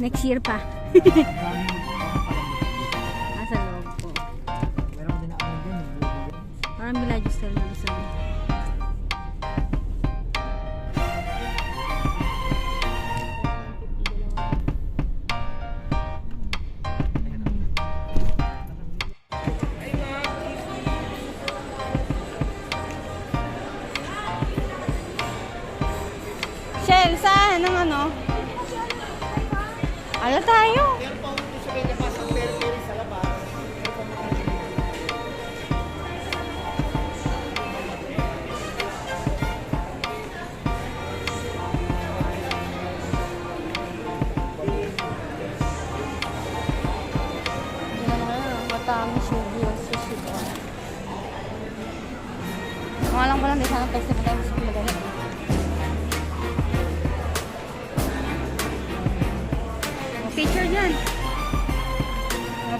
Next year pa. Maraming Nasa loob po. meron din ako dyan. Parang Villaggio style na gusto mo. Shell, saan? Ang ano? Ala tayo. Meron pa ako sa kanya pasang peri-peri sa labas. Matamis yung views sa Cebu. Mga lang pala, hindi sana text na tayo sa Pilipinas. Picture dyan.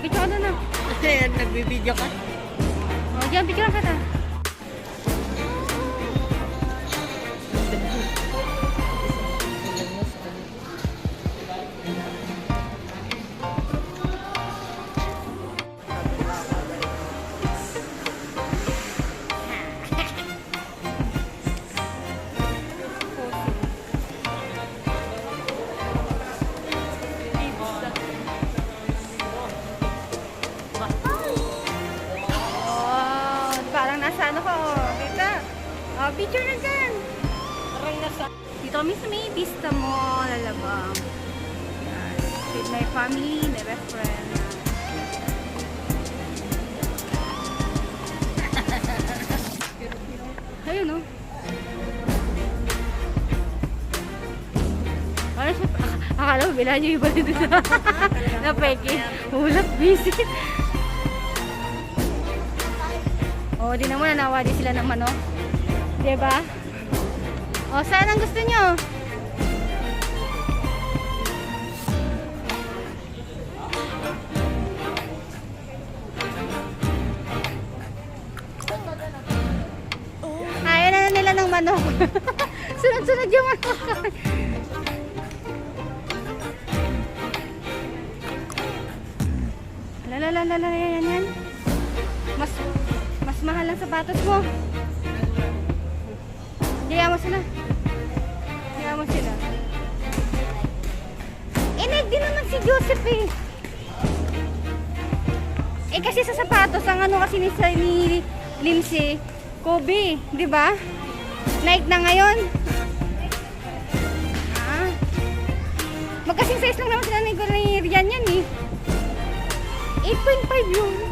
Picture ka doon na. Kasi nagbibideo ka. Dyan, picture ka ta. Parang nasa ano ko, kita. Picture na dyan. Parang nasa... Dito kami sa may Vista Mall, Alabang. Yan. With my family, my best friend. Ayun, no? Parang siya, akala mo, bilaan niyo iba dito sa napeke. Hulap, busy. O, di naman nanawa din sila ng manok. Diba? O, saan ang gusto nyo? Ayaw na nila ng manok. Sunod-sunod yung manok. Lalalala, yan. Mas mahal ang sapatos mo. Diyan mo sila. Ineg din naman si Joseph eh. Eh kasi sa sapatos, ang ano kasi ni Lindsay, Kobe, di ba? Nike na ngayon. Magkasing size lang naman sila ni Rian yan eh. 8.5 yun.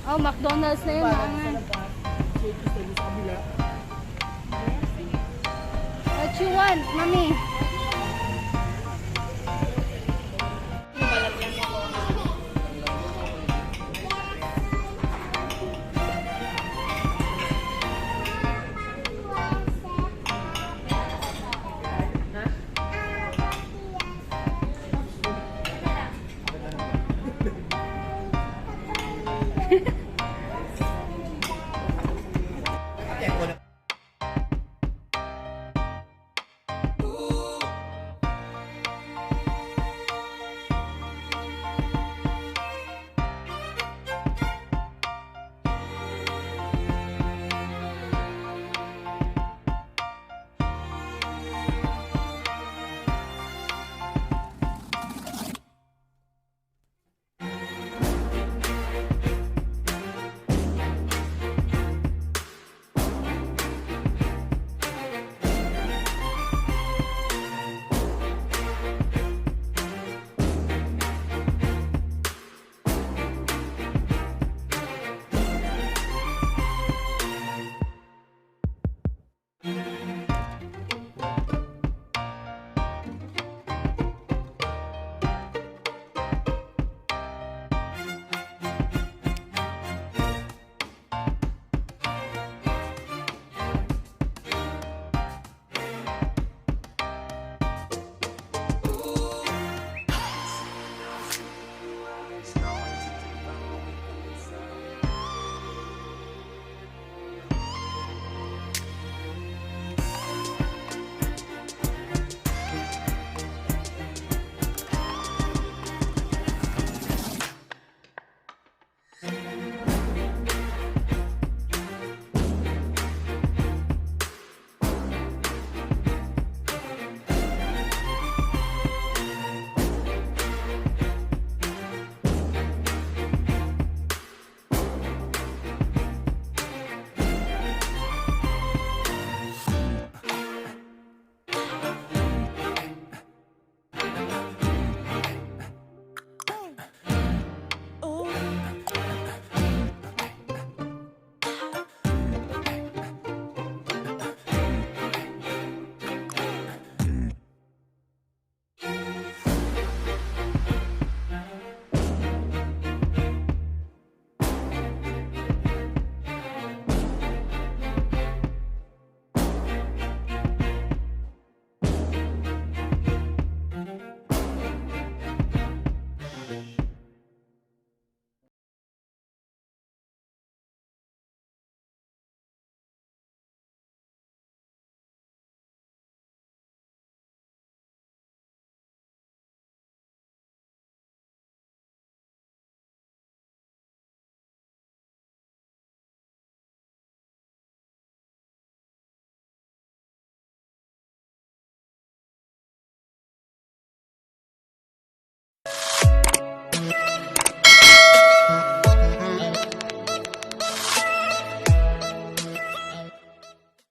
Oh, McDonald's na yun, mga. What you want, mami?